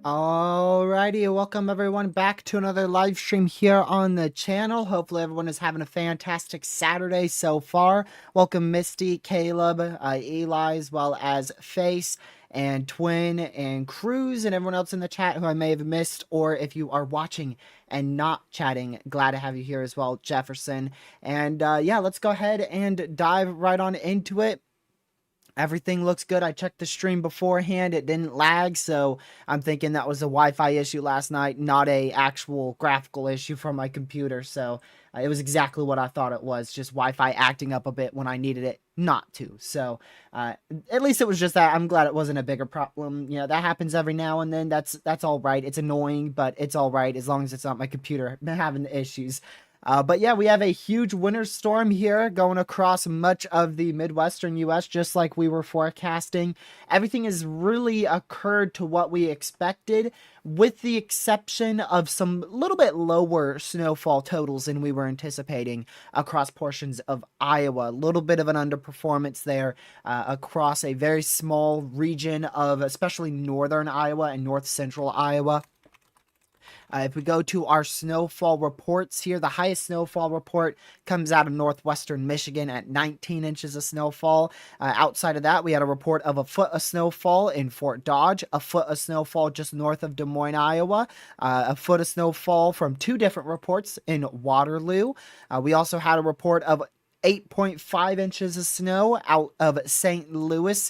Alrighty, welcome everyone back to another live stream here on the channel. Hopefully everyone is having a fantastic Saturday so far. Welcome Misty, Caleb, Eli, as well as Face and Twin and Cruz and everyone else in the chat who I may have missed, or if you are watching and not chatting, glad to have you here as well, Jefferson. And yeah, let's go ahead and dive right on into it. Everything looks good. I checked the stream beforehand. It didn't lag, so I'm thinking that was a Wi-Fi issue last night, not a actual graphical issue from my computer. So it was exactly what I thought it was, just Wi-Fi acting up a bit when I needed it not to. So at least it was just that. I'm glad it wasn't a bigger problem. You know, that happens every now and then. That's all right. It's annoying, but it's all right as long as it's not my computer having the issues. But yeah, we have a huge winter storm here going across much of the Midwestern U.S., just like we were forecasting. Everything has really occurred to what we expected, with the exception of some little bit lower snowfall totals than we were anticipating across portions of Iowa. A little bit of an underperformance there across a very small region of especially northern Iowa and north central Iowa. If we go to our snowfall reports here, the highest snowfall report comes out of northwestern Michigan at 19 inches of snowfall. Outside of that, we had a report of a foot of snowfall in Fort Dodge, a foot of snowfall just north of Des Moines, Iowa, a foot of snowfall from two different reports in Waterloo. We also had a report of 8.5 inches of snow out of St. Louis,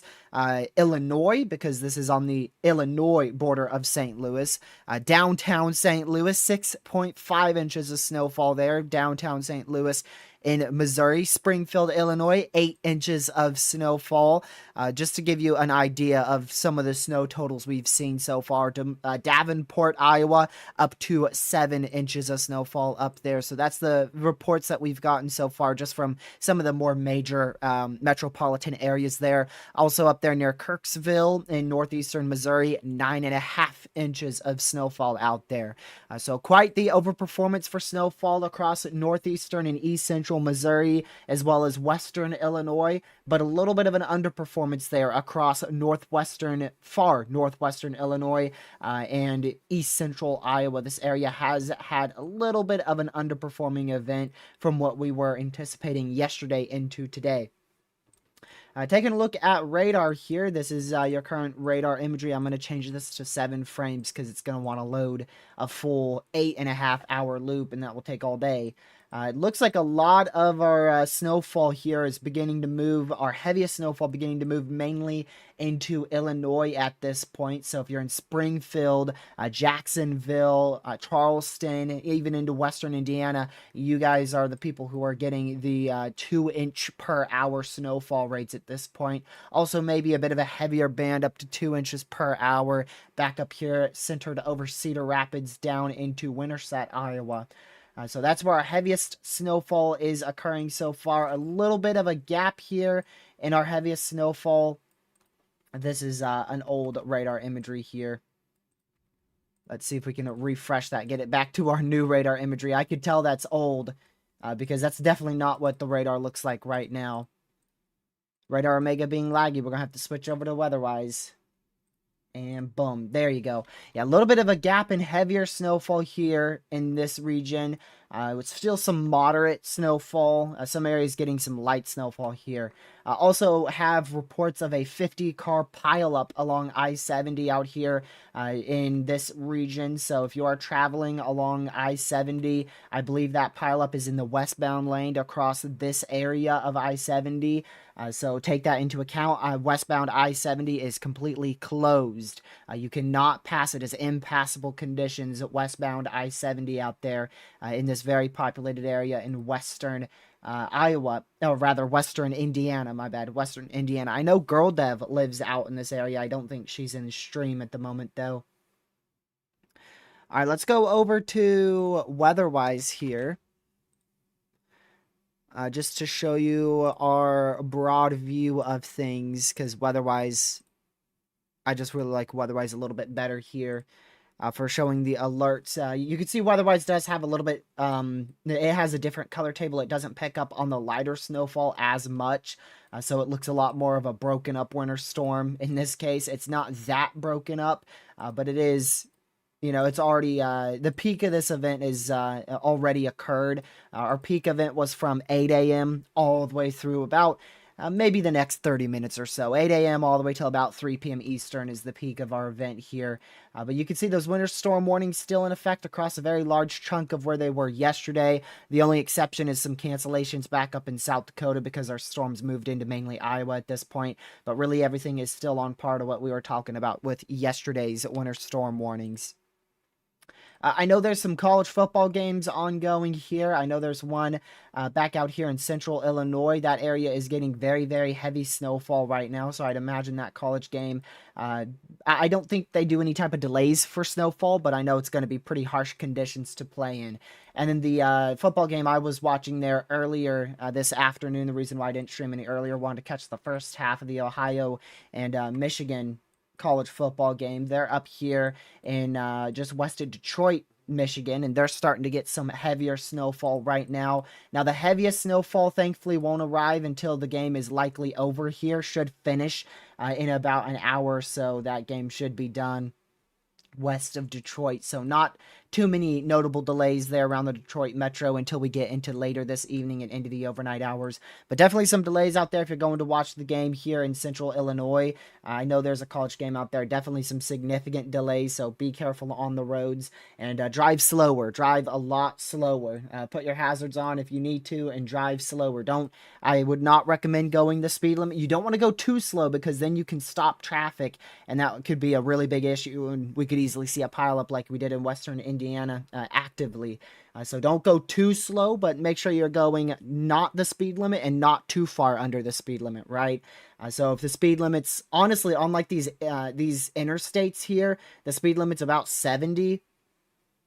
Illinois, because this is on the Illinois border of St. Louis. Downtown St. Louis, 6.5 inches of snowfall there. Downtown St. Louis in Missouri. Springfield, Illinois, 8 inches of snowfall. Just to give you an idea of some of the snow totals we've seen so far. Davenport, Iowa, up to 7 inches of snowfall up there. So that's the reports that we've gotten so far just from some of the more major metropolitan areas there. Also up there near Kirksville in northeastern Missouri, 9.5 inches of snowfall out there. So quite the overperformance for snowfall across northeastern and east central Missouri, as well as western Illinois, but a little bit of an underperformance there across far northwestern Illinois and east central Iowa. This area has had a little bit of an underperforming event from what we were anticipating yesterday into today. Taking a look at radar here, this is your current radar imagery. I'm going to change this to 7 frames because it's going to want to load a full 8.5 hour loop, and that will take all day. It looks like a lot of our snowfall here is beginning to move, our heaviest snowfall beginning to move mainly into Illinois at this point. So if you're in Springfield, Jacksonville, Charleston, even into Western Indiana, you guys are the people who are getting the 2-inch per hour snowfall rates at this point. Also, maybe a bit of a heavier band up to 2 inches per hour back up here, centered over Cedar Rapids down into Winterset, Iowa. So that's where our heaviest snowfall is occurring so far. A little bit of a gap here in our heaviest snowfall. This is an old radar imagery here. Let's see if we can refresh that, get it back to our new radar imagery. I could tell that's old because that's definitely not what the radar looks like right now. Radar Omega being laggy, we're going to have to switch over to Weatherwise. And boom, there you go. Yeah, a little bit of a gap in heavier snowfall here in this region. With still some moderate snowfall. Some areas getting some light snowfall here. Also have reports of a 50-car pileup along I-70 out here in this region. So if you are traveling along I-70, I believe that pileup is in the westbound lane across this area of I-70. So take that into account. Westbound I-70 is completely closed. You cannot pass it as impassable conditions at westbound I-70 out there in this very populated area in western Iowa, or rather western Indiana, my bad, western Indiana. I know Girl Dev lives out in this area. I don't think she's in the stream at the moment, though. All right, let's go over to Weatherwise here. Just to show you our broad view of things, because Weatherwise, I just really like Weatherwise a little bit better here for showing the alerts. You can see Weatherwise does have a little bit, it has a different color table. It doesn't pick up on the lighter snowfall as much, so it looks a lot more of a broken up winter storm. In this case, it's not that broken up, but it is... You know, it's already, the peak of this event is already occurred. Our peak event was from 8 a.m. all the way through about maybe the next 30 minutes or so. 8 a.m. all the way till about 3 p.m. Eastern is the peak of our event here. But you can see those winter storm warnings still in effect across a very large chunk of where they were yesterday. The only exception is some cancellations back up in South Dakota because our storms moved into mainly Iowa at this point. But really everything is still on par to what we were talking about with yesterday's winter storm warnings. I know there's some college football games ongoing here. I know there's one back out here in central Illinois. That area is getting very, very heavy snowfall right now, so I'd imagine that college game, I don't think they do any type of delays for snowfall, but I know it's going to be pretty harsh conditions to play in. And then the football game I was watching there earlier this afternoon, the reason why I didn't stream any earlier, wanted to catch the first half of the Ohio and Michigan college football game. They're up here in just west of Detroit, Michigan, and they're starting to get some heavier snowfall right now. Now, the heaviest snowfall thankfully won't arrive until the game is likely over here. Should finish in about an hour or so. That game should be done west of Detroit, so not too many notable delays there around the Detroit metro until we get into later this evening and into the overnight hours, but definitely some delays out there if you're going to watch the game here in central Illinois. I know there's a college game out there, definitely some significant delays, so be careful on the roads and drive slower, drive a lot slower. Put your hazards on if you need to and drive slower. I would not recommend going the speed limit. You don't want to go too slow because then you can stop traffic, and that could be a really big issue, and we could easily see a pileup like we did in western Indiana actively. So don't go too slow, but make sure you're going not the speed limit and not too far under the speed limit, right? So if the speed limit's, honestly, unlike these interstates here, the speed limit's about 70.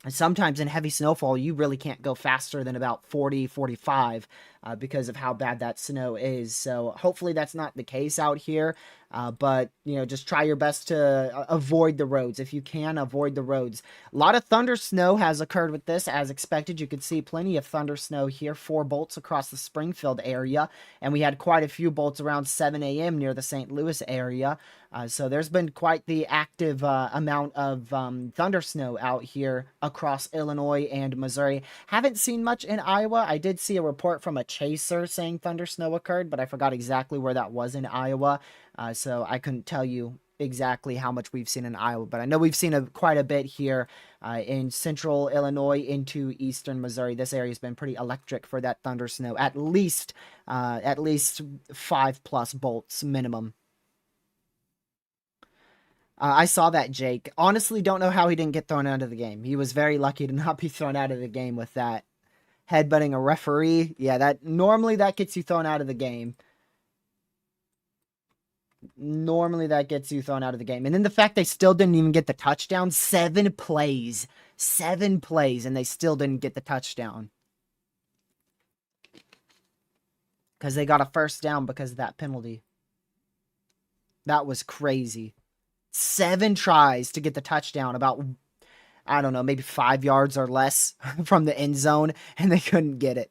Sometimes in heavy snowfall, you really can't go faster than about 40, 45 because of how bad that snow is. So hopefully that's not the case out here. But, you know, just try your best to avoid the roads. If you can, avoid the roads. A lot of thunder snow has occurred with this, as expected. You could see plenty of thunder snow here, 4 bolts across the Springfield area. And we had quite a few bolts around 7 a.m. near the St. Louis area. So there's been quite the active amount of thunder snow out here across Illinois and Missouri. Haven't seen much in Iowa. I did see a report from a chaser saying thunder snow occurred, but I forgot exactly where that was in Iowa. So I couldn't tell you exactly how much we've seen in Iowa, but I know we've seen quite a bit here in central Illinois into eastern Missouri. This area has been pretty electric for that thunder snow. At least 5+ bolts minimum. I saw that, Jake. Honestly, don't know how he didn't get thrown out of the game. He was very lucky to not be thrown out of the game with that. Headbutting a referee, yeah, that normally that gets you thrown out of the game. Normally that gets you thrown out of the game. And then the fact they still didn't even get the touchdown. 7 plays. 7 plays, and they still didn't get the touchdown. Because they got a first down because of that penalty. That was crazy. 7 tries to get the touchdown, about, I don't know, maybe 5 yards or less from the end zone, and they couldn't get it.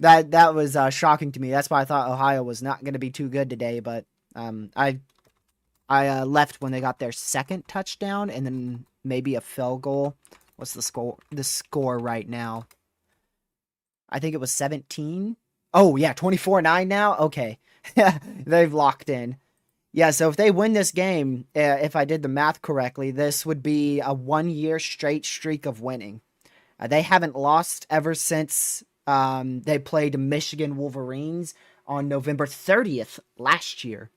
That was shocking to me. That's why I thought Ohio was not going to be too good today. But I left when they got their second touchdown, and then maybe a field goal. What's the score? The score right now? I think it was 17. Oh yeah, 24-9 now. Okay, they've locked in. Yeah, so if they win this game, if I did the math correctly, this would be a 1-year straight streak of winning. They haven't lost ever since they played Michigan Wolverines on November 30th last year.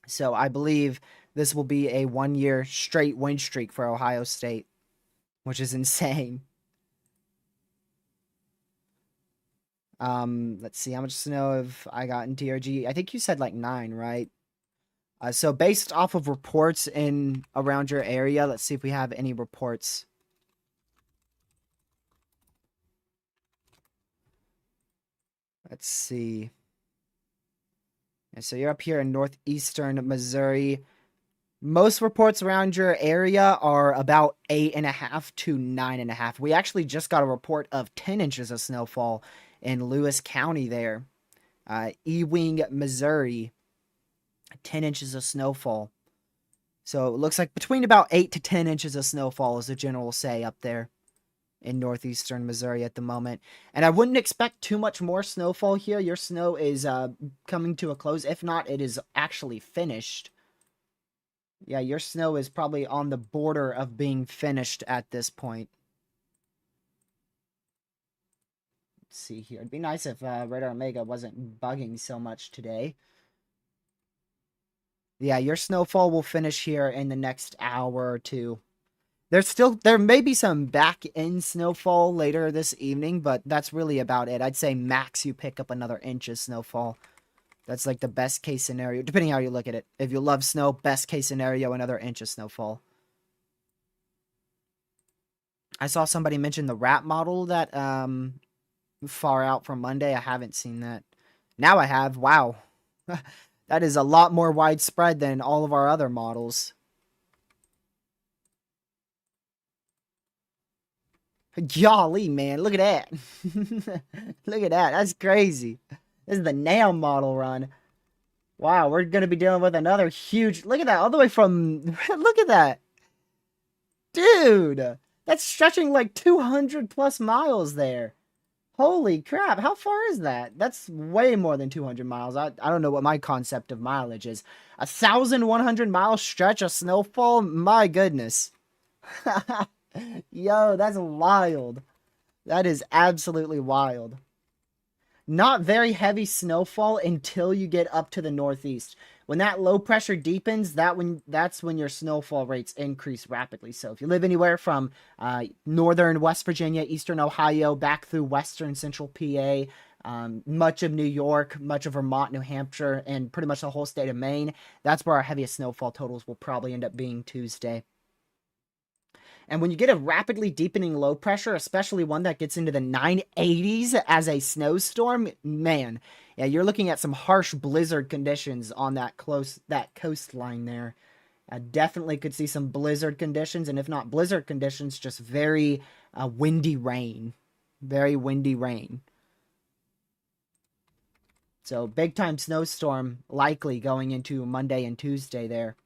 So I believe this will be a 1-year straight win streak for Ohio State, which is insane. Let's see, how much snow have I got in TRG? I think you said like 9, right? So based off of reports in around your area, let's see if we have any reports. Let's see. And so you're up here in northeastern Missouri. Most reports around your area are about 8.5 to 9.5. We actually just got a report of 10 inches of snowfall in Lewis County there. Ewing, Missouri. 10 inches of snowfall. So it looks like between about 8 to 10 inches of snowfall is the general say up there in northeastern Missouri at the moment. And I wouldn't expect too much more snowfall here. Your snow is coming to a close. If not, it is actually finished. Yeah, your snow is probably on the border of being finished at this point. Let's see here. It'd be nice if Radar Omega wasn't bugging so much today. Yeah, your snowfall will finish here in the next hour or two. There may be some back-end snowfall later this evening, but that's really about it. I'd say max you pick up another inch of snowfall. That's like the best case scenario, depending how you look at it. If you love snow, best case scenario, another inch of snowfall. I saw somebody mention the wrap model that far out from Monday. I haven't seen that. Now I have. Wow. That is a lot more widespread than all of our other models. Golly, man. Look at that. Look at that. That's crazy. This is the nail model run. Wow, we're going to be dealing with another huge... Look at that. All the way from... Look at that. Dude. That's stretching like 200 plus miles there. Holy crap. How far is that? That's way more than 200 miles. I don't know what my concept of mileage is. 1,100 mile stretch of snowfall? My goodness. Yo, that's wild. That is absolutely wild. Not very heavy snowfall until you get up to the northeast. When that low pressure deepens, that's when your snowfall rates increase rapidly. So if you live anywhere from northern West Virginia, eastern Ohio, back through western central PA, much of New York, much of Vermont, New Hampshire, and pretty much the whole state of Maine, that's where our heaviest snowfall totals will probably end up being Tuesday. And when you get a rapidly deepening low pressure, especially one that gets into the 980s as a snowstorm, man, yeah, you're looking at some harsh blizzard conditions on that coastline there. I definitely could see some blizzard conditions, and if not blizzard conditions, just very windy rain. Very windy rain. So big time snowstorm likely going into Monday and Tuesday there.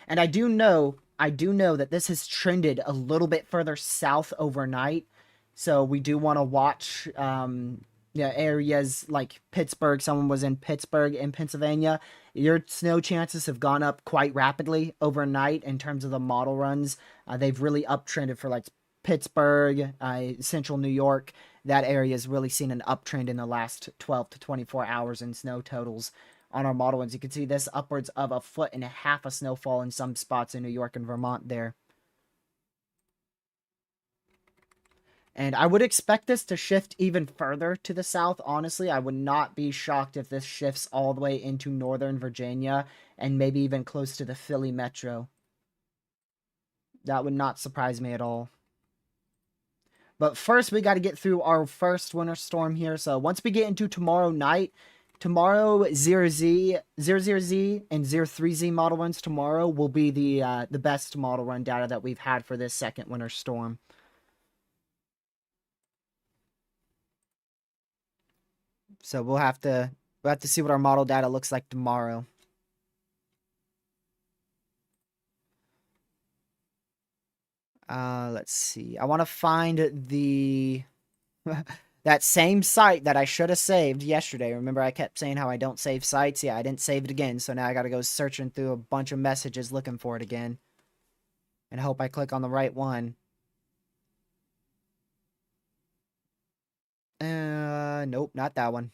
And I do know that this has trended a little bit further south overnight. So we do want to watch Yeah, areas like Pittsburgh, someone was in Pittsburgh in Pennsylvania, your snow chances have gone up quite rapidly overnight in terms of the model runs. They've really uptrended for like Pittsburgh, central New York. That area has really seen an uptrend in the last 12 to 24 hours in snow totals on our model ones. You can see this upwards of 1.5 feet of snowfall in some spots in New York and Vermont there. And I would expect this to shift even further to the south. Honestly, I would not be shocked if this shifts all the way into northern Virginia and maybe even close to the Philly metro. That would not surprise me at all. But first, we got to get through our first winter storm here. So once we get into tomorrow night, tomorrow 0Z, 00Z, and 03Z model runs tomorrow will be the best model run data that we've had for this second winter storm. So we'll have to see what our model data looks like tomorrow. Let's see. I want to find the that same site that I should have saved yesterday. Remember I kept saying how I don't save sites? Yeah, I didn't save it again. So now I got to go searching through a bunch of messages looking for it again. And hope I click on the right one. Nope, not that one.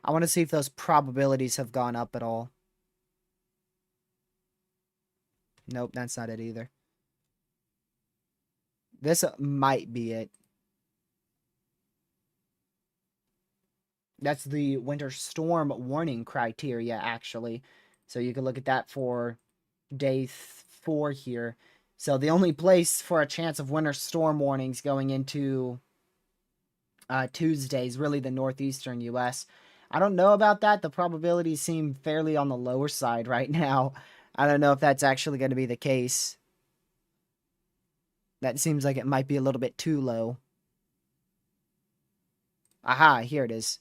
I want to see if those probabilities have gone up at all. Nope, that's not it either. This might be it. That's the winter storm warning criteria, actually. So you can look at that for day 4 here. So the only place for a chance of winter storm warnings going into Tuesday is really the northeastern U.S. I don't know about that. The probabilities seem fairly on the lower side right now. I don't know if that's actually going to be the case. That seems like it might be a little bit too low. Aha, here it is.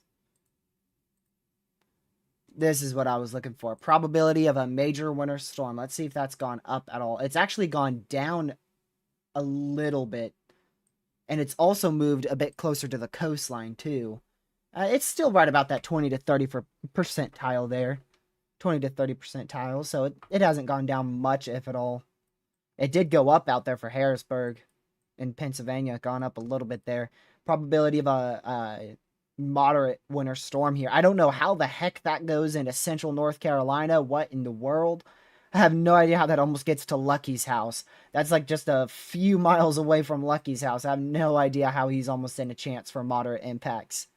This is what I was looking for. Probability of a major winter storm. Let's see if that's gone up at all. It's actually gone down a little bit. And it's also moved a bit closer to the coastline, too. It's still right about that 20 to 30 percentile there. 20 to 30 percentile. So it hasn't gone down much, if at all. It did go up out there for Harrisburg in Pennsylvania. Gone up a little bit there. Probability of a moderate winter storm here. I don't know how the heck that goes into central North Carolina. What in the world? I have no idea how that almost gets to Lucky's house. That's like just a few miles away from Lucky's house. I have no idea how he's almost in a chance for moderate impacts.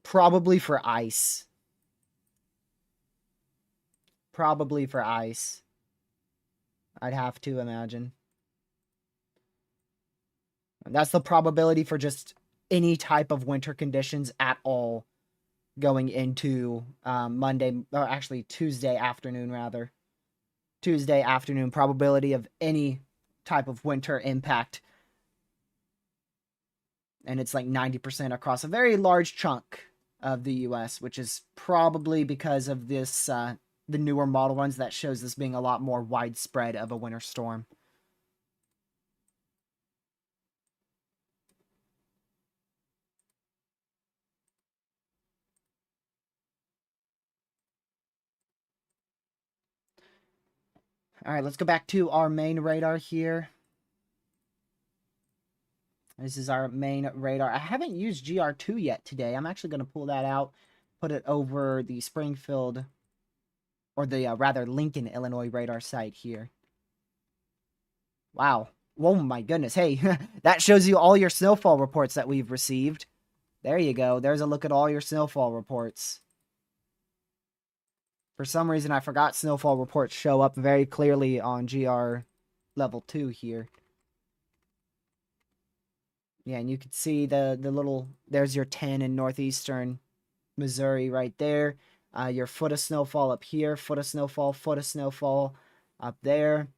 Probably for ice. Probably for ice. I'd have to imagine. That's the probability for just any type of winter conditions at all going into Monday, or actually Tuesday afternoon, rather. Tuesday afternoon probability of any type of winter impact. And it's like 90% across a very large chunk of the US, which is probably because of this, the newer model runs that shows this being a lot more widespread of a winter storm. All right, let's go back to our main radar here. This is our main radar. I haven't used GR2 yet today. I'm actually going to pull that out, put it over the Springfield, or the rather Lincoln, Illinois radar site here. Wow. Oh my goodness. Hey, that shows you all your snowfall reports that we've received. There you go. There's a look at all your snowfall reports. For some reason, I forgot snowfall reports show up very clearly on GR level 2 here. Yeah, and you can see the little, there's your 10 in northeastern Missouri right there. Your foot of snowfall up here, foot of snowfall up there.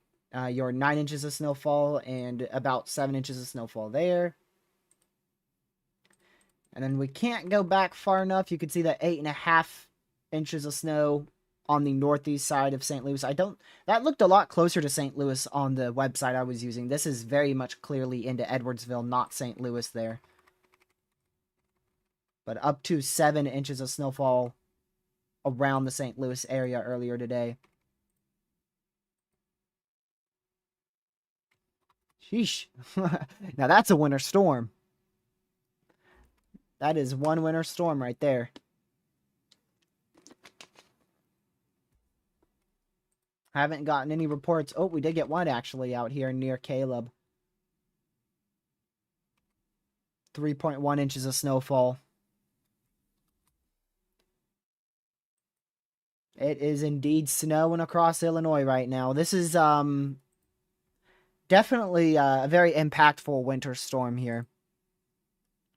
Your 9 inches of snowfall and about 7 inches of snowfall there. And then we can't go back far enough. You can see the 8.5 inches of snow on the northeast side of St. Louis. That looked a lot closer to St. Louis on the website I was using. This is very much clearly into Edwardsville, not St. Louis there. But up to 7 inches of snowfall around the St. Louis area earlier today. Sheesh. Now that's a winter storm. That is one winter storm right there. Haven't gotten any reports. Oh, we did get one actually out here near Caleb. 3.1 inches of snowfall. It is indeed snowing across Illinois right now. This is definitely a very impactful winter storm here.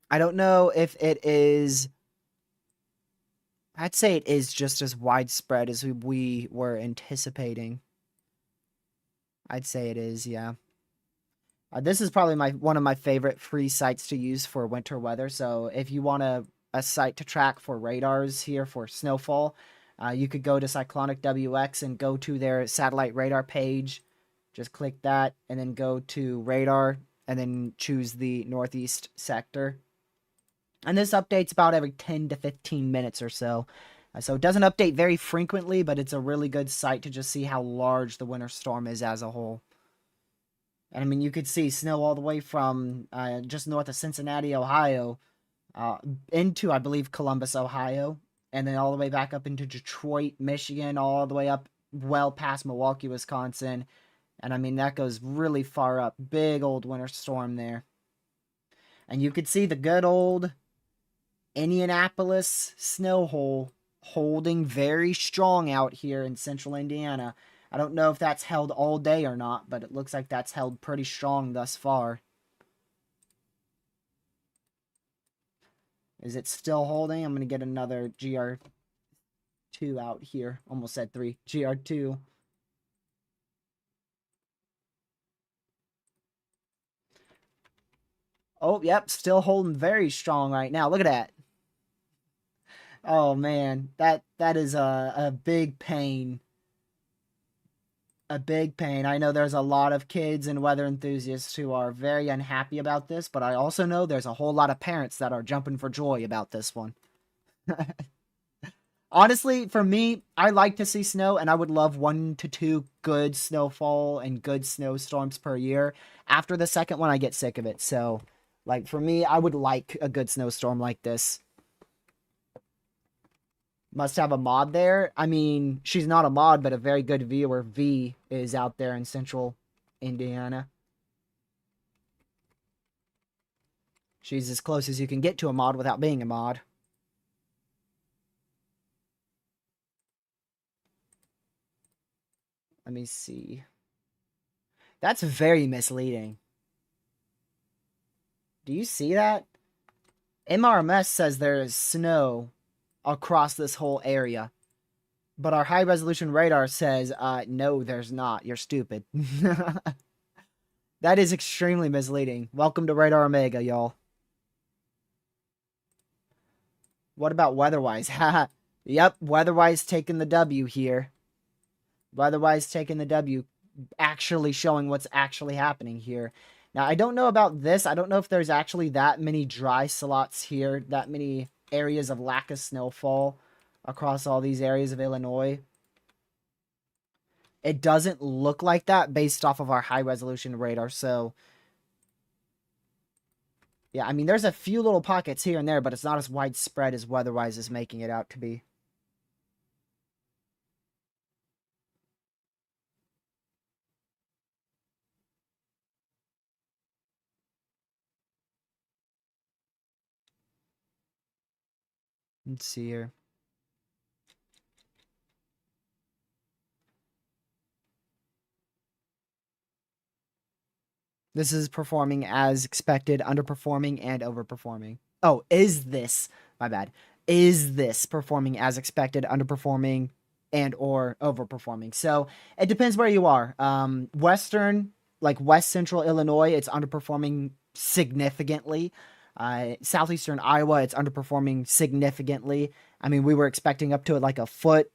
I don't know if it is... I'd say it is just as widespread as we were anticipating. I'd say it is, yeah. This is probably one of my favorite free sites to use for winter weather. So if you want a site to track for radars here for snowfall, you could go to Cyclonic WX and go to their satellite radar page. Just click that and then go to radar and then choose the northeast sector. And this updates about every 10 to 15 minutes or so. So it doesn't update very frequently, but it's a really good site to just see how large the winter storm is as a whole. And I mean, you could see snow all the way from just north of Cincinnati, Ohio, into, I believe, Columbus, Ohio, and then all the way back up into Detroit, Michigan, all the way up well past Milwaukee, Wisconsin. And I mean, that goes really far up. Big old winter storm there. And you could see the good old Indianapolis snow hole holding very strong out here in central Indiana. I don't know if that's held all day or not, but it looks like that's held pretty strong thus far. Is it still holding? I'm going to get another GR2 out here. Almost said 3. GR2. Oh, yep, still holding very strong right now. Look at that. Oh, man. That is a big pain. A big pain. I know there's a lot of kids and weather enthusiasts who are very unhappy about this, but I also know there's a whole lot of parents that are jumping for joy about this one. Honestly, for me, I like to see snow, and I would love 1 to 2 good snowfall and good snowstorms per year. After the second one, I get sick of it. So, like, for me, I would like a good snowstorm like this. Must have a mod there. I mean, she's not a mod, but a very good viewer. V is out there in central Indiana. She's as close as you can get to a mod without being a mod. Let me see. That's very misleading. Do you see that? MRMS says there is snow across this whole area. But our high-resolution radar says, no, there's not. You're stupid. That is extremely misleading. Welcome to Radar Omega, y'all. What about weather-wise? Yep, weather-wise taking the W here. Weather-wise taking the W. Actually showing what's actually happening here. Now, I don't know about this. I don't know if there's actually that many dry slots here. That many areas of lack of snowfall across all these areas of Illinois. It doesn't look like that based off of our high-resolution radar, so... Yeah, I mean, there's a few little pockets here and there, but it's not as widespread as weather-wise is making it out to be. Let's see here. This is performing as expected, underperforming, and overperforming. Oh, is this, my bad, is this performing as expected, underperforming, and or overperforming? So it depends where you are. Western, like West Central Illinois, it's underperforming significantly. Southeastern Iowa, it's underperforming significantly. I mean, we were expecting up to like a foot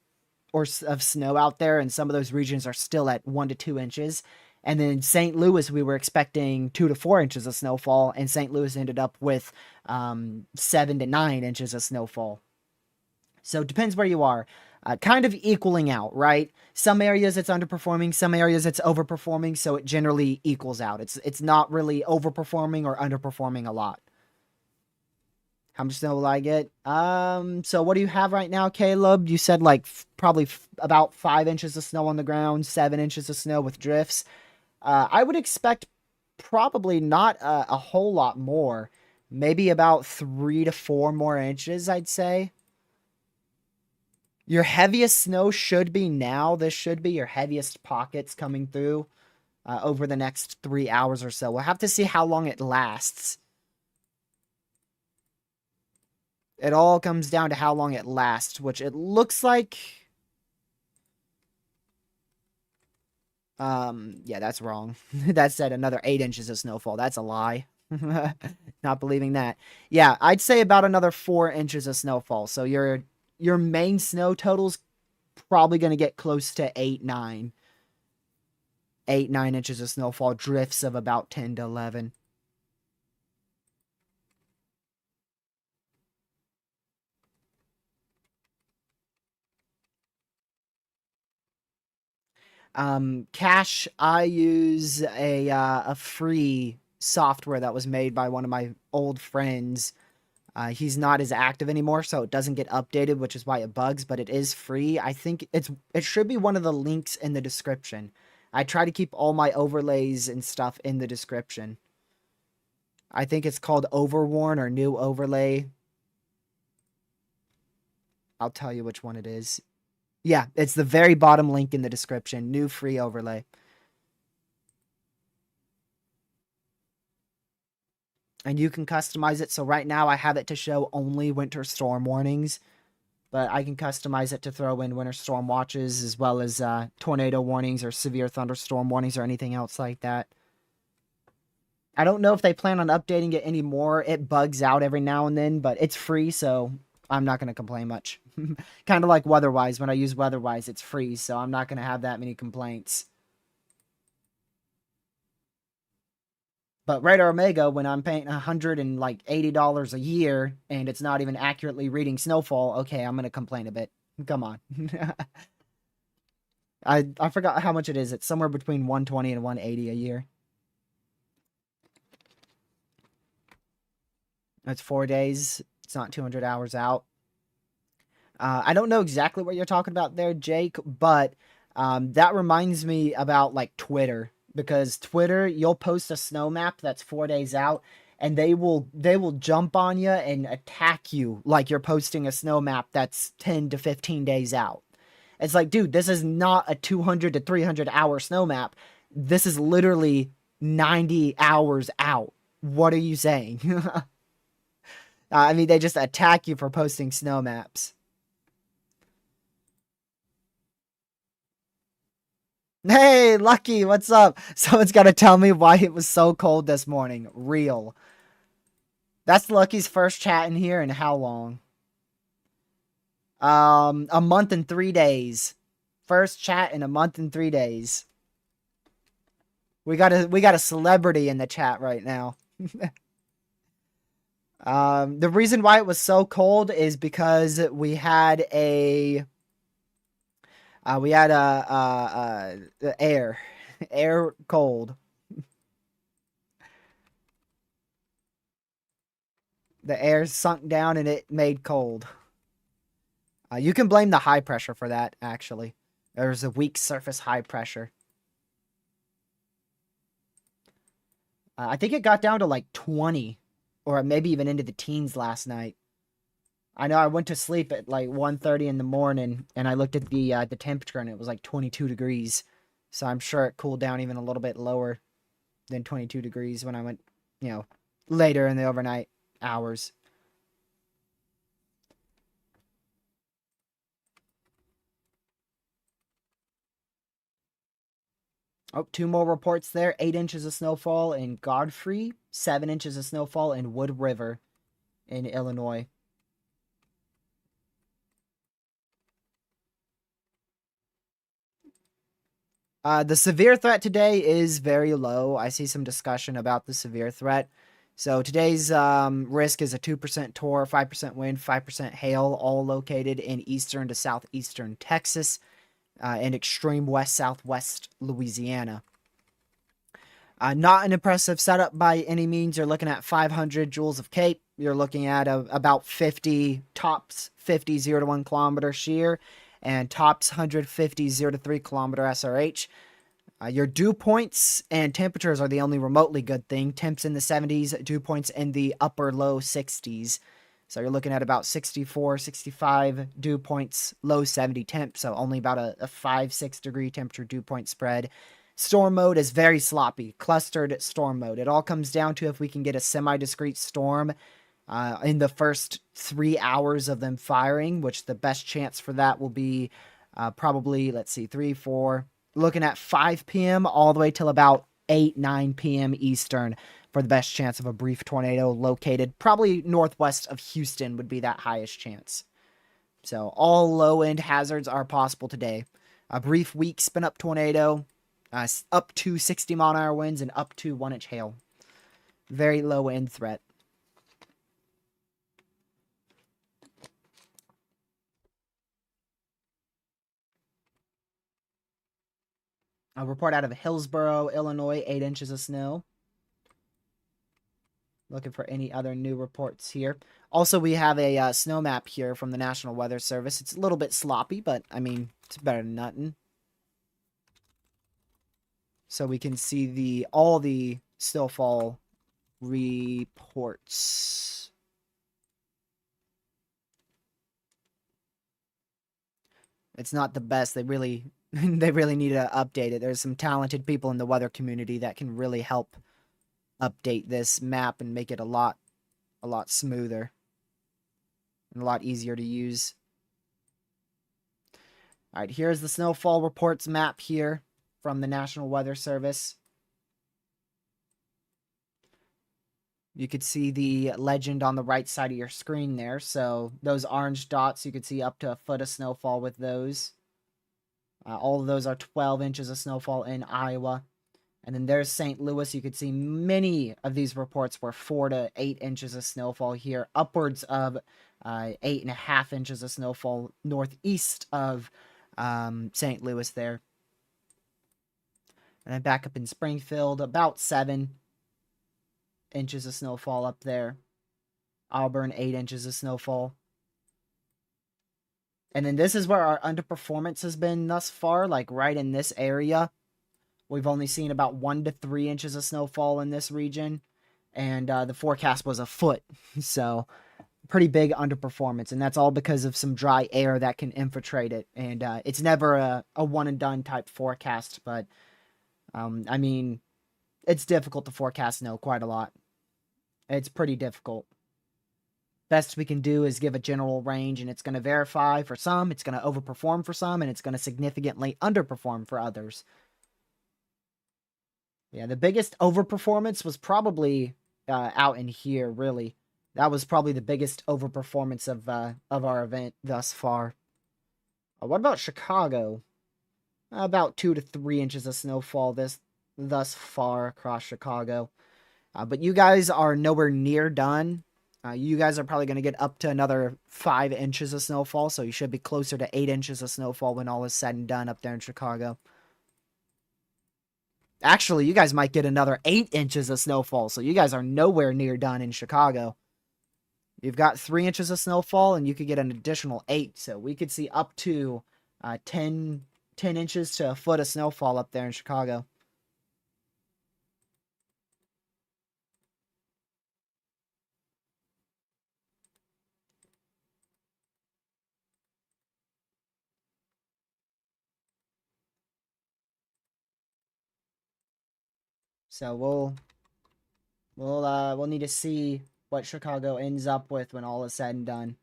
of snow out there, and some of those regions are still at 1 to 2 inches. And then St. Louis, we were expecting 2 to 4 inches of snowfall, and St. Louis ended up with 7 to 9 inches of snowfall. So it depends where you are. Kind of equaling out, right? Some areas it's underperforming, some areas it's overperforming, so it generally equals out. It's not really overperforming or underperforming a lot. How much snow will I get? So what do you have right now, Caleb? You said like probably about 5 inches of snow on the ground, 7 inches of snow with drifts. I would expect probably not a whole lot more. Maybe about 3 to 4 more inches, I'd say. Your heaviest snow should be now. This should be your heaviest pockets coming through over the next 3 hours or so. We'll have to see how long it lasts. It all comes down to how long it lasts, which it looks like... yeah, that's wrong. That said another 8 inches of snowfall. That's a lie. Not believing that. Yeah, I'd say about another 4 inches of snowfall. So your main snow total's probably going to get close to 8, 9. 8, 9 inches of snowfall. Drifts of about 10 to 11. Cache, I use a free software that was made by one of my old friends. He's not as active anymore, so it doesn't get updated, which is why it bugs, but it is free. I think it should be one of the links in the description. I try to keep all my overlays and stuff in the description. I think it's called Overworn or New Overlay. I'll tell you which one it is. Yeah, it's the very bottom link in the description. New free overlay. And you can customize it. So right now I have it to show only winter storm warnings. But I can customize it to throw in winter storm watches as well as tornado warnings or severe thunderstorm warnings or anything else like that. I don't know if they plan on updating it anymore. It bugs out every now and then, but it's free, so I'm not going to complain much. Kind of like Weatherwise. When I use Weatherwise, it's free, so I'm not going to have that many complaints. But Radar Omega, when I'm paying $180 a year and it's not even accurately reading snowfall, okay, I'm going to complain a bit. Come on. I forgot how much it is. It's somewhere between 120 and 180 a year. That's 4 days. It's not 200 hours out. I don't know exactly what you're talking about there, Jake, but that reminds me about like Twitter, because Twitter, you'll post a snow map that's 4 days out, and they will jump on you and attack you like you're posting a snow map that's 10 to 15 days out. It's like, dude, this is not a 200 to 300 hour snow map. This is literally 90 hours out. What are you saying? I mean, they just attack you for posting snow maps. Hey, Lucky, what's up? Someone's got to tell me why it was so cold this morning. Real. That's Lucky's first chat in here in how long? A month and 3 days. First chat in a month and 3 days. We got a celebrity in the chat right now. The reason why it was so cold is because we had a air cold. The air sunk down and it made cold. You can blame the high pressure for that, actually. There's a weak surface high pressure. I think it got down to like 20, or maybe even into the teens last night. I know I went to sleep at like 1:30 in the morning, and I looked at the temperature, and it was like 22 degrees. So I'm sure it cooled down even a little bit lower than 22 degrees when I went, later in the overnight hours. Oh, 2 more reports there. 8 inches of snowfall in Godfrey. 7 inches of snowfall in Wood River in Illinois. The severe threat today is very low. I see some discussion about the severe threat. So today's risk is a 2% torr, 5% wind, 5% hail, all located in eastern to southeastern Texas and extreme west-southwest Louisiana. Not an impressive setup by any means. You're looking at 500 joules of cape. You're looking at about 50 tops, 50 0 to 1 kilometer shear, and tops 150 0 to 3 kilometer SRH. Your dew points and temperatures are the only remotely good thing. Temps in the 70s, dew points in the upper low 60s. So you're looking at about 64, 65 dew points, low 70 temp. So only about a 5-6 degree temperature dew point spread. Storm mode is very sloppy, clustered storm mode. It all comes down to if we can get a semi-discrete storm in the first 3 hours of them firing, which the best chance for that will be probably, let's see, 3, 4, looking at 5 p.m. all the way till about 8, 9 p.m. Eastern for the best chance of a brief tornado located probably northwest of Houston would be that highest chance. So all low-end hazards are possible today. A brief weak spin-up tornado, up to 60 mile an hour winds, and up to 1-inch hail. Very low-end threat. A report out of Hillsboro, Illinois, 8 inches of snow. Looking for any other new reports here. Also, we have a snow map here from the National Weather Service. It's a little bit sloppy, but, I mean, it's better than nothing. So we can see all the snowfall reports. It's not the best. They really they really need to update it. There's some talented people in the weather community that can really help update this map and make it a lot smoother and a lot easier to use. All right, here's the snowfall reports map here from the National Weather Service. You could see the legend on the right side of your screen there. So those orange dots, you could see up to a foot of snowfall with those. All of those are 12 inches of snowfall in Iowa. And then there's St. Louis. You could see many of these reports were 4 to 8 inches of snowfall here. Upwards of 8.5 inches of snowfall northeast of St. Louis there. And then back up in Springfield, about 7 inches of snowfall up there. Auburn, 8 inches of snowfall. And then this is where our underperformance has been thus far, like right in this area. We've only seen about 1 to 3 inches of snowfall in this region. And the forecast was a foot. So pretty big underperformance. And that's all because of some dry air that can infiltrate it. And it's never a one and done type forecast. But, I mean, it's difficult to forecast snow quite a lot. It's pretty difficult. Best we can do is give a general range, and it's going to verify for some, it's going to overperform for some, and it's going to significantly underperform for others. Yeah, the biggest overperformance was probably out in here, really. That was probably the biggest overperformance of our event thus far. What about Chicago? About 2 to 3 inches of snowfall thus far across Chicago. But you guys are nowhere near done. You guys are probably going to get up to another 5 inches of snowfall, so you should be closer to 8 inches of snowfall when all is said and done up there in Chicago. Actually, you guys might get another 8 inches of snowfall, so you guys are nowhere near done in Chicago. You've got 3 inches of snowfall, and you could get an additional 8, so we could see up to 10 inches to a foot of snowfall up there in Chicago. So we'll need to see what Chicago ends up with when all is said and done.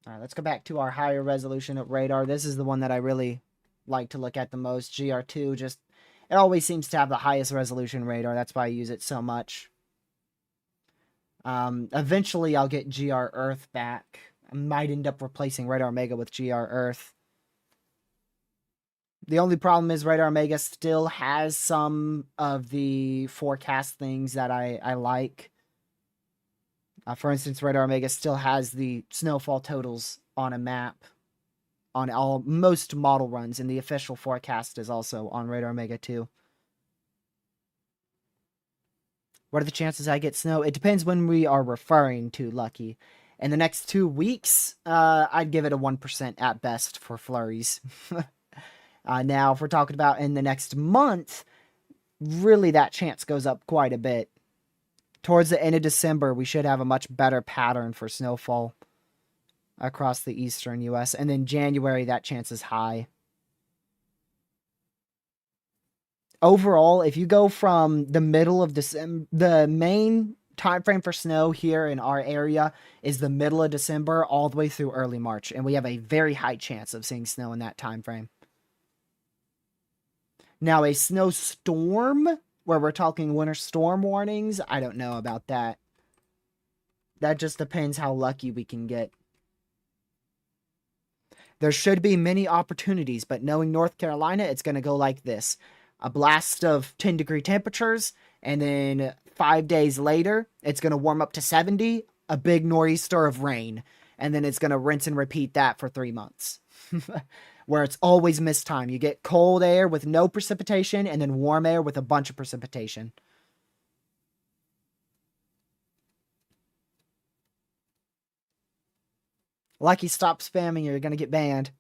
All right, let's go back to our higher resolution radar. This is the one that I really like to look at the most. GR2, just it always seems to have the highest resolution radar. That's why I use it so much. Eventually, I'll get GR Earth back. I might end up replacing Radar Omega with GR Earth. The only problem is Radar Omega still has some of the forecast things that I like. For instance, Radar Omega still has the snowfall totals on a map on most model runs, and the official forecast is also on Radar Omega too. What are the chances I get snow? It depends when we are referring to, Lucky. In the next 2 weeks, I'd give it a 1% at best for flurries. Now, if we're talking about in the next month, really that chance goes up quite a bit. Towards the end of December, we should have a much better pattern for snowfall across the eastern U.S. And then January, that chance is high. Overall, if you go from the middle of December, the main time frame for snow here in our area is the middle of December all the way through early March, and we have a very high chance of seeing snow in that time frame. Now, a snowstorm, where we're talking winter storm warnings, I don't know about that. That just depends how lucky we can get. There should be many opportunities, but knowing North Carolina, it's going to go like this. A blast of 10-degree temperatures, and then 5 days later, it's going to warm up to 70, a big nor'easter of rain, and then it's going to rinse and repeat that for 3 months. Where it's always missed time. You get cold air with no precipitation, and then warm air with a bunch of precipitation. Lucky, stop spamming or you're going to get banned.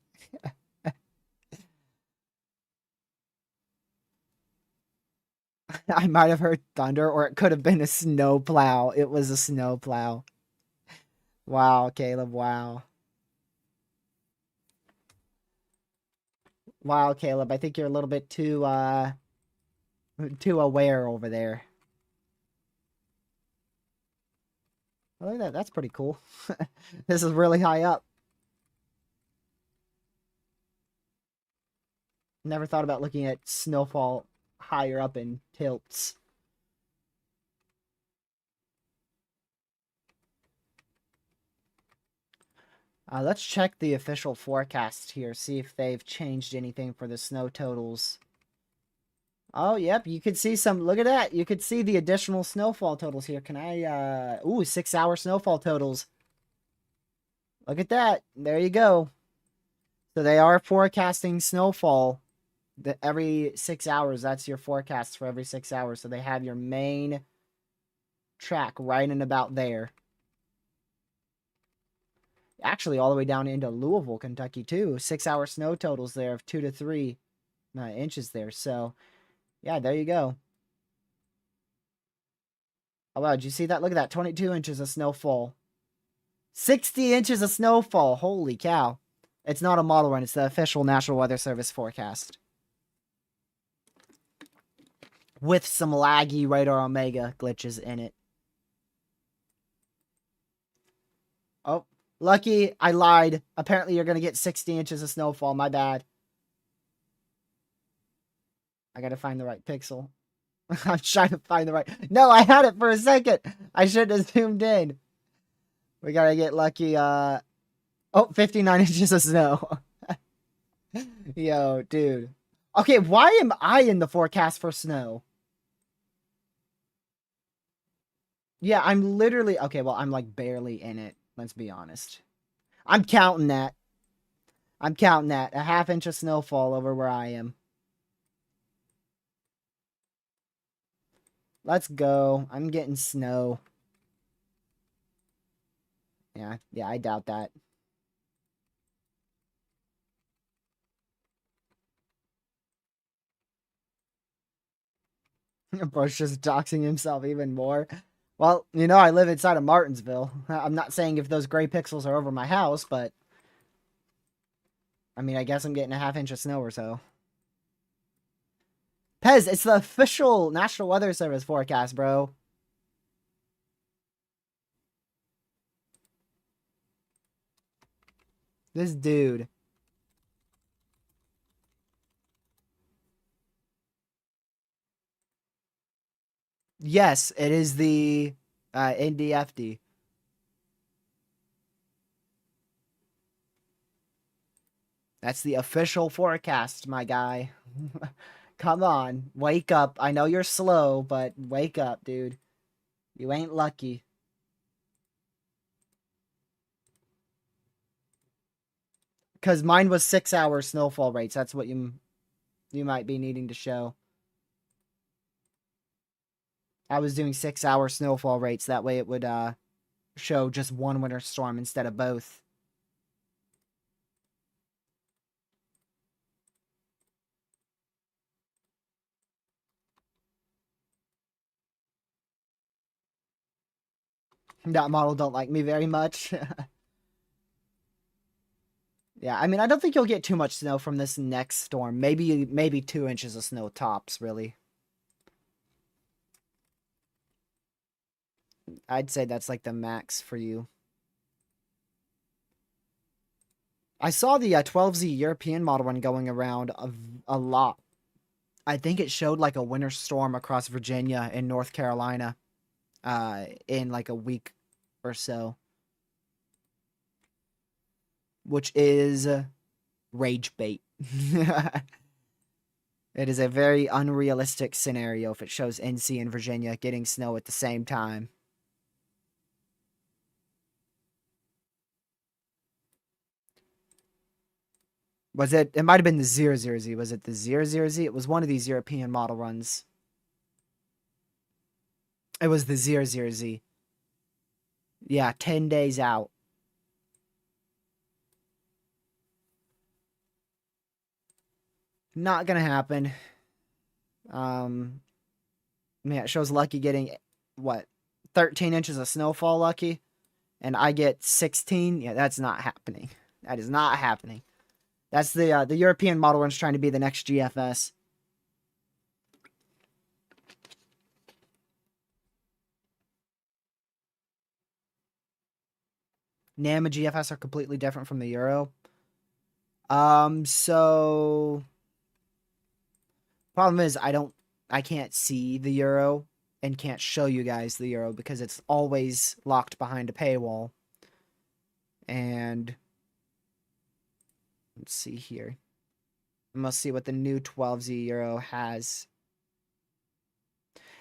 I might have heard thunder, or it could have been a snowplow. It was a snowplow. Wow, Caleb, wow. Wow, Caleb, I think you're a little bit too aware over there. Oh, look at that. That's pretty cool. This is really high up. Never thought about looking at snowfall higher up in tilts. Let's check the official forecast here, see if they've changed anything for the snow totals. Oh, yep, you could see some, look at that. You could see the additional snowfall totals here. Can I, ooh, 6-hour snowfall totals. Look at that. There you go. So they are forecasting snowfall every 6 hours. That's your forecast for every 6 hours. So they have your main track right in about there. Actually, all the way down into Louisville, Kentucky, too. 6-hour snow totals there of 2 to 3 inches there. So, yeah, there you go. Oh, wow, did you see that? Look at that. 22 inches of snowfall. 60 inches of snowfall. Holy cow. It's not a model run. It's the official National Weather Service forecast. With some laggy Radar Omega glitches in it. Oh, lucky. I lied. Apparently, you're going to get 60 inches of snowfall. My bad. I got to find the right pixel. I'm trying to find the right... No, I had it for a second. I should have zoomed in. We got to get lucky. Oh, 59 inches of snow. Yo, dude. Okay, why am I in the forecast for snow? Yeah, I'm literally... Okay, well, I'm like barely in it. Let's be honest. I'm counting that. I'm counting that. A half inch of snowfall over where I am. Let's go. I'm getting snow. Yeah, I doubt that. Bro's just doxing himself even more. Well, you know, I live inside of Martinsville. I'm not saying if those gray pixels are over my house, but... I mean, I guess I'm getting a half inch of snow or so. Pez, it's the official National Weather Service forecast, bro. This dude. Yes, it is the NDFD. That's the official forecast, my guy. Come on, wake up. I know you're slow, but wake up, dude. You ain't lucky. Because mine was 6 hour snowfall rates. That's what you might be needing to show. I was doing 6 hour snowfall rates. That way it would show just one winter storm instead of both. That model don't like me very much. Yeah, I mean, I don't think you'll get too much snow from this next storm. Maybe 2 inches of snow tops, really. I'd say that's like the max for you. I saw the 12Z European model one going around a lot. I think it showed like a winter storm across Virginia and North Carolina in like a week or so, which is rage bait. It is a very unrealistic scenario if it shows NC and Virginia getting snow at the same time. Was it? It might have been the 00Z. Was it the 00Z? It was one of these European model runs. It was the 00Z. Yeah, 10 days out. Not gonna happen. Yeah, it shows Lucky getting what 13 inches of snowfall. Lucky, and I get 16. Yeah, that's not happening. That is not happening. That's the European model runs trying to be the next GFS. NAM and GFS are completely different from the Euro. So problem is I can't see the Euro and can't show you guys the Euro because it's always locked behind a paywall. And let's see here. I must see what the new 12Z Euro has.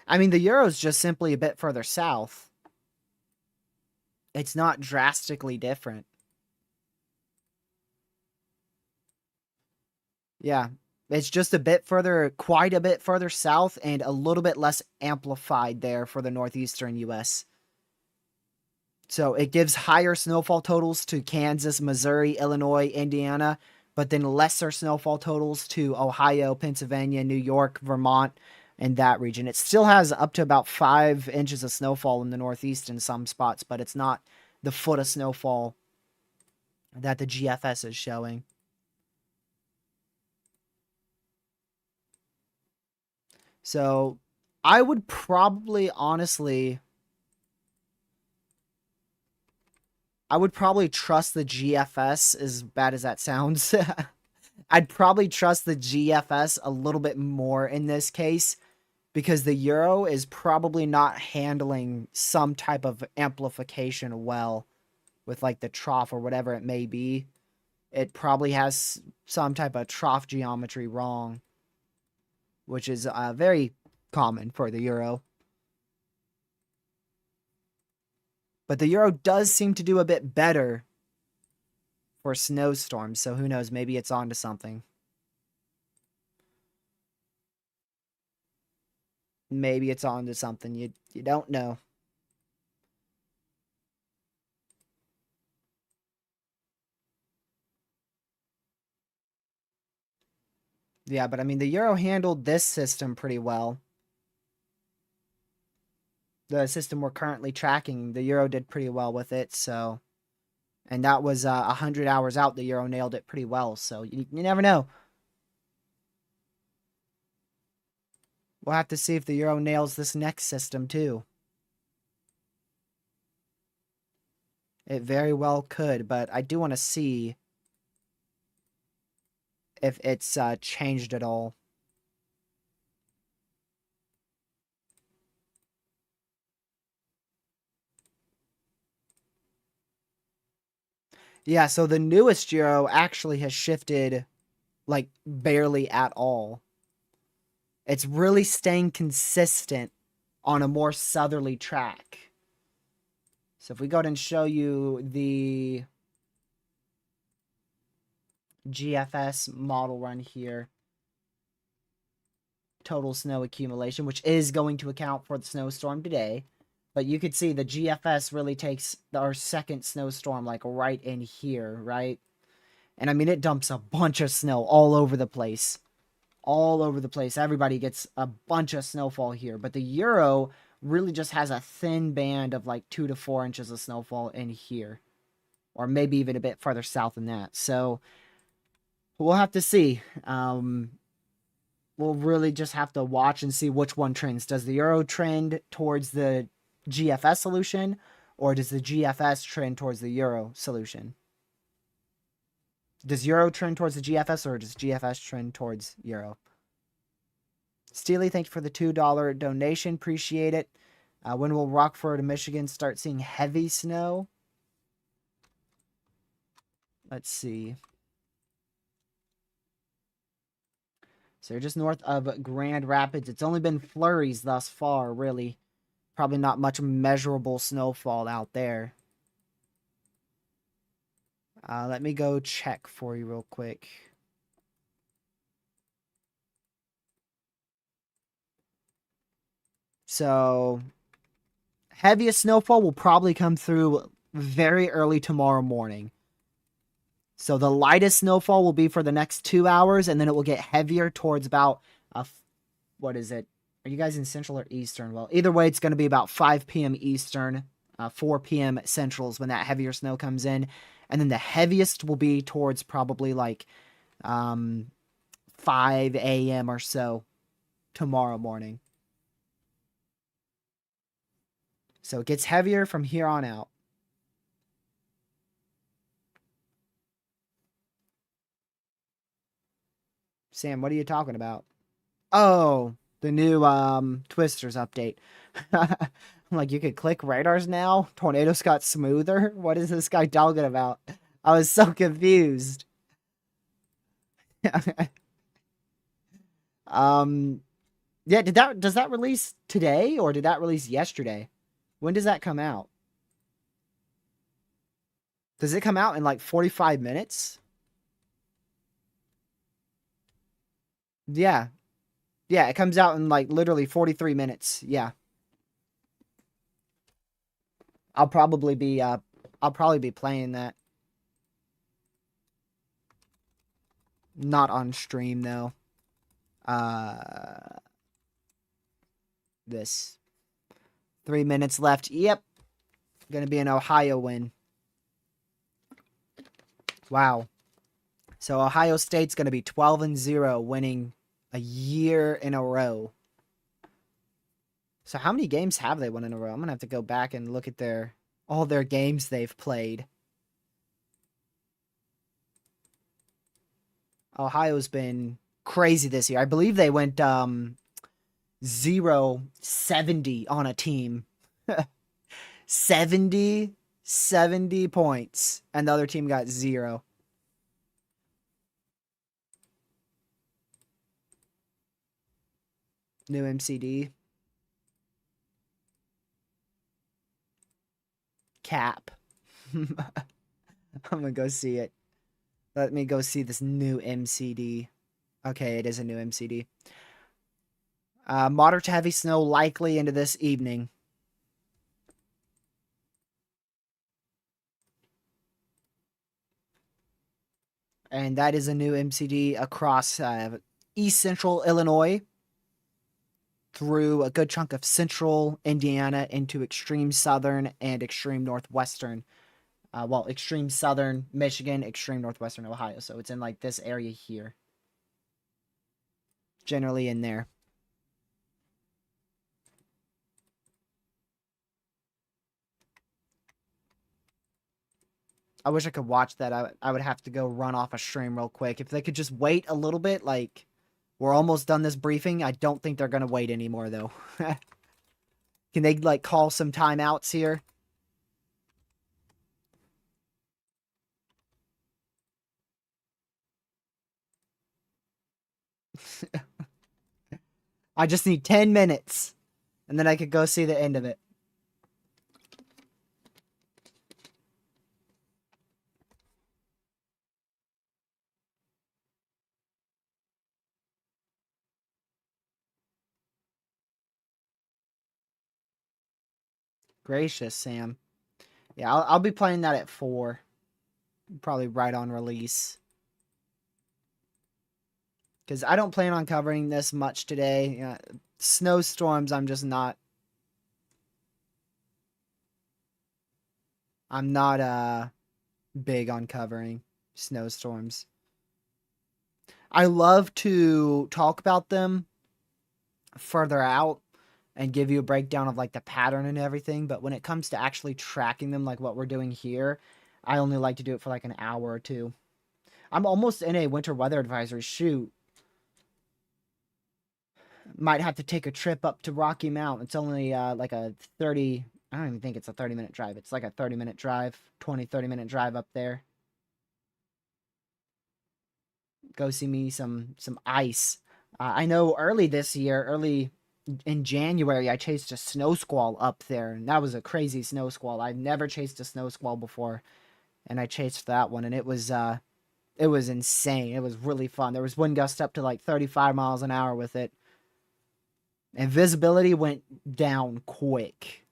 I mean, the Euro is just simply a bit further south. It's not drastically different. Yeah, it's just a bit further, quite a bit further south and a little bit less amplified there for the northeastern U.S. So it gives higher snowfall totals to Kansas, Missouri, Illinois, Indiana, but then lesser snowfall totals to Ohio, Pennsylvania, New York, Vermont, and that region. It still has up to about 5 inches of snowfall in the Northeast in some spots, but it's not the foot of snowfall that the GFS is showing. So I would probably honestly, I would probably trust the GFS as bad as that sounds. I'd probably trust the GFS a little bit more in this case because the Euro is probably not handling some type of amplification well with like the trough or whatever it may be. It probably has some type of trough geometry wrong, which is very common for the Euro. But the Euro does seem to do a bit better for snowstorms, so who knows, maybe it's onto something. Maybe it's onto something. You don't know. Yeah, but I mean the Euro handled this system pretty well. The system we're currently tracking, the Euro did pretty well with it, so and that was 100 hours out. The Euro nailed it pretty well, so you never know. We'll have to see if the Euro nails this next system too. It very well could, but I do want to see if it's changed at all. Yeah, so the newest Euro actually has shifted like barely at all. It's really staying consistent on a more southerly track. So if we go ahead and show you the GFS model run here, total snow accumulation, which is going to account for the snowstorm today. But you could see the GFS really takes our second snowstorm like right in here, right? And I mean, it dumps a bunch of snow all over the place. All over the place. Everybody gets a bunch of snowfall here. But the Euro really just has a thin band of like 2 to 4 inches of snowfall in here. Or maybe even a bit farther south than that. So we'll have to see. We'll really just have to watch and see which one trends. Does the Euro trend towards the GFS solution, or does the GFS trend towards the Euro solution? Does Euro trend towards the GFS, or does GFS trend towards Euro? Steely, thank you for the $2 donation. Appreciate it. When will Rockford, Michigan start seeing heavy snow? Let's see. So you're just north of Grand Rapids. It's only been flurries thus far, really. Probably not much measurable snowfall out there. Let me go check for you real quick. So, heaviest snowfall will probably come through very early tomorrow morning. So the lightest snowfall will be for the next 2 hours, and then it will get heavier towards about, what is it? Are you guys in Central or Eastern? Well, either way, it's going to be about 5 p.m. Eastern, 4 p.m. Centrals when that heavier snow comes in. And then the heaviest will be towards probably like 5 a.m. or so tomorrow morning. So it gets heavier from here on out. Sam, what are you talking about? Oh, the new Twisters update. I'm like, you could click radars now? Tornadoes got smoother? What is this guy talking about? I was so confused. Yeah, does that release today, or did that release yesterday? When does that come out? Does it come out in like 45 minutes? Yeah. Yeah, it comes out in like literally 43 minutes. Yeah. I'll probably be playing that. Not on stream though. This 3 minutes left. Yep. Gonna be an Ohio win. Wow. So Ohio State's gonna be 12-0, winning a year in a row. So how many games have they won in a row? I'm gonna have to go back and look at all their games they've played. Ohio's been crazy this year. I believe they went 0-70 on a team. 70 points. And the other team got 0. New MCD. Cap. I'm gonna go see it. Let me go see this new MCD. Okay, it is a new MCD. Moderate to heavy snow likely into this evening. And that is a new MCD across East Central Illinois through a good chunk of Central Indiana into extreme Southern and extreme Northwestern. Extreme Southern Michigan, extreme Northwestern Ohio. So it's in like this area here. Generally in there. I wish I could watch that. I would have to go run off a stream real quick. If they could just wait a little bit, like, we're almost done this briefing. I don't think they're going to wait anymore, though. Can they, like, call some timeouts here? I just need 10 minutes. And then I could go see the end of it. Gracious, Sam. Yeah, I'll be playing that at 4. Probably right on release. Because I don't plan on covering this much today. Snowstorms, I'm not big on covering snowstorms. I love to talk about them further out and give you a breakdown of like the pattern and everything, but when it comes to actually tracking them like what we're doing here, I only like to do it for like an hour or two. I'm almost in a winter weather advisory. Shoot. Might have to take a trip up to Rocky Mount. It's only like a 30, I don't even think it's a 30-minute drive. It's like a 30-minute drive, 30-minute drive up there. Go see me some ice. I know early this year, early in January, I chased a snow squall up there, and that was a crazy snow squall. I've never chased a snow squall before, and I chased that one, and it was insane. It was really fun. There was wind gusts up to like 35 miles an hour with it, and visibility went down quick.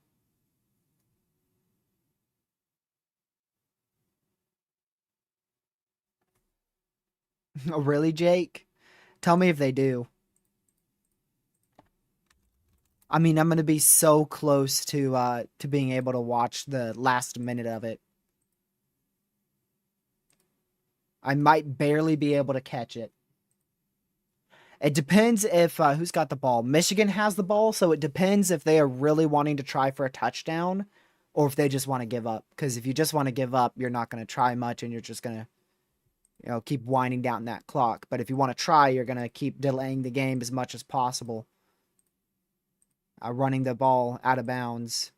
Oh, really, Jake? Tell me if they do. I mean, I'm gonna be so close to being able to watch the last minute of it. I might barely be able to catch it. It depends if who's got the ball. Michigan has the ball, so it depends if they are really wanting to try for a touchdown or if they just want to give up. Because if you just want to give up, you're not going to try much and you're just going to, keep winding down that clock. But if you want to try, you're going to keep delaying the game as much as possible. Running the ball out of bounds.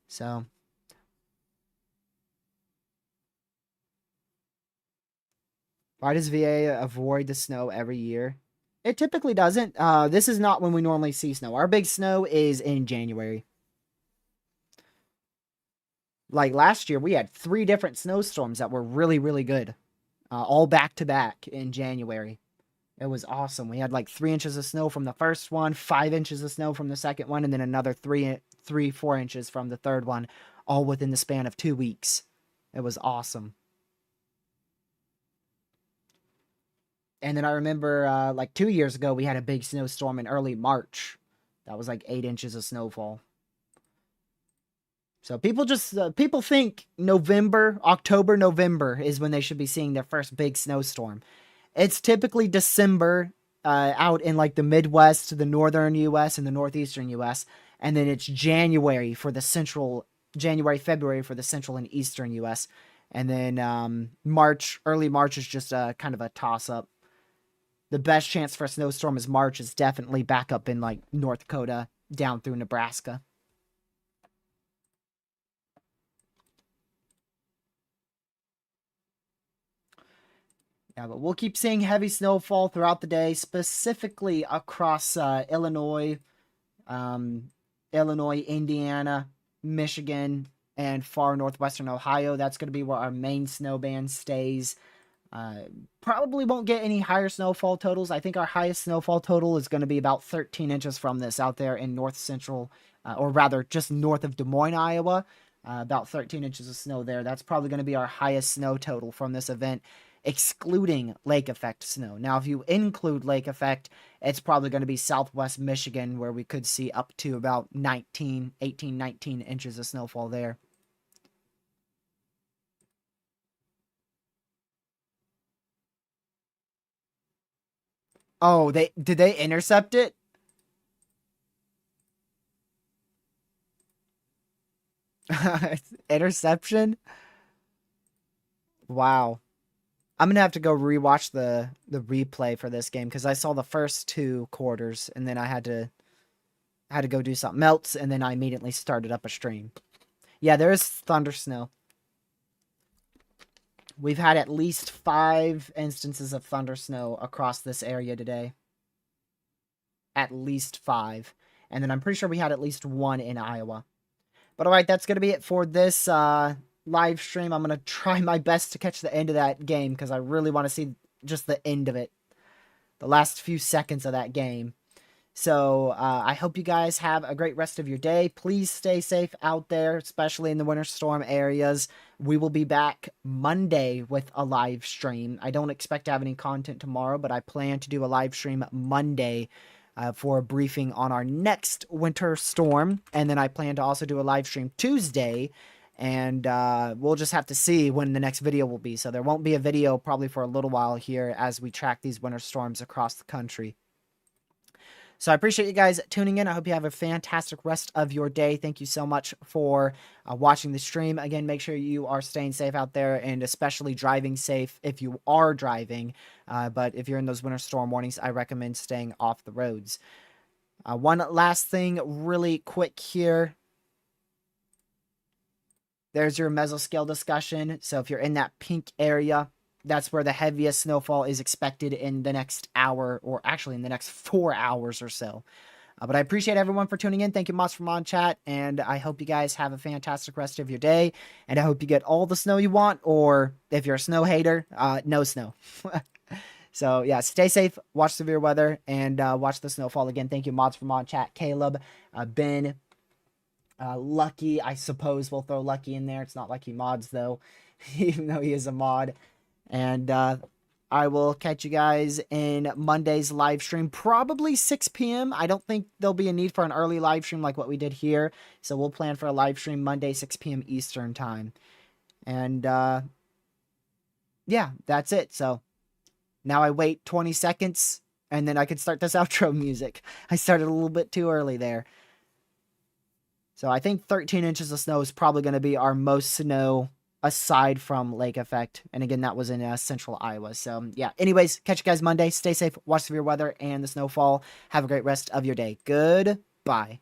So, why does VA avoid the snow every year? It typically doesn't. This is not when we normally see snow. Our big snow is in January. Like last year, we had 3 different snowstorms that were really, really good, all back to back in January. It was awesome. We had like 3 inches of snow from the first one, 5 inches of snow from the second one, and then another 4 inches from the third one, all within the span of 2 weeks. It was awesome. And then I remember like 2 years ago, we had a big snowstorm in early March. That was like 8 inches of snowfall. So people think October, November is when they should be seeing their first big snowstorm. It's typically December out in like the Midwest, the northern U.S. and the northeastern U.S. And then it's January, February for the central and eastern U.S. And then early March is just kind of a toss up. The best chance for a snowstorm is March is definitely back up in like North Dakota down through Nebraska. Yeah, but we'll keep seeing heavy snowfall throughout the day, specifically across um, Illinois, Indiana, Michigan, and far northwestern Ohio. That's going to be where our main snow band stays. Uh, Probably won't get any higher snowfall totals. I think our highest snowfall total is going to be about 13 inches from this out there in north central, or rather just north of Des Moines, Iowa. About 13 inches of snow there. That's probably going to be our highest snow total from this event, excluding lake effect snow. Now, if you include lake effect, it's probably going to be southwest Michigan where we could see up to about 19 inches of snowfall there. Oh, did they intercept it? Interception? Wow. I'm gonna have to go rewatch the replay for this game because I saw the first 2 quarters and then I had to go do something else and then I immediately started up a stream. Yeah, there is thunder snow. We've had at least 5 instances of thunder snow across this area today. At least 5. And then I'm pretty sure we had at least 1 in Iowa. But alright, that's going to be it for this live stream. I'm going to try my best to catch the end of that game because I really want to see just the end of it. The last few seconds of that game. So, I hope you guys have a great rest of your day. Please stay safe out there, especially in the winter storm areas. We will be back Monday with a live stream. I don't expect to have any content tomorrow, but I plan to do a live stream Monday for a briefing on our next winter storm. And then I plan to also do a live stream Tuesday. And we'll just have to see when the next video will be. So there won't be a video probably for a little while here as we track these winter storms across the country. So I appreciate you guys tuning in. I hope you have a fantastic rest of your day. Thank you so much for watching the stream. Again, make sure you are staying safe out there and especially driving safe if you are driving. But if you're in those winter storm warnings, I recommend staying off the roads. One last thing really quick here. There's your mesoscale discussion. So if you're in that pink area, that's where the heaviest snowfall is expected in the next hour, or actually in the next 4 hours or so. But I appreciate everyone for tuning in. Thank you, Mods from On Chat, and I hope you guys have a fantastic rest of your day, and I hope you get all the snow you want, or if you're a snow hater, no snow. So, yeah, stay safe, watch severe weather, and watch the snowfall. Again, thank you, Mods from On Chat, Caleb, Ben, Lucky, I suppose we'll throw Lucky in there. It's not Lucky Mods, though, even though he is a mod. And I will catch you guys in Monday's live stream, probably 6 p.m. I don't think there'll be a need for an early live stream like what we did here. So we'll plan for a live stream Monday, 6 p.m. Eastern time. And yeah, that's it. So now I wait 20 seconds and then I can start this outro music. I started a little bit too early there. So I think 13 inches of snow is probably going to be our most snow aside from lake effect. And again, that was in central Iowa. So yeah, anyways, catch you guys Monday. Stay safe, watch severe weather and the snowfall. Have a great rest of your day. Goodbye.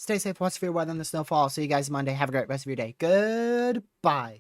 Stay safe, watch for your weather and the snowfall. I'll see you guys Monday. Have a great rest of your day. Goodbye.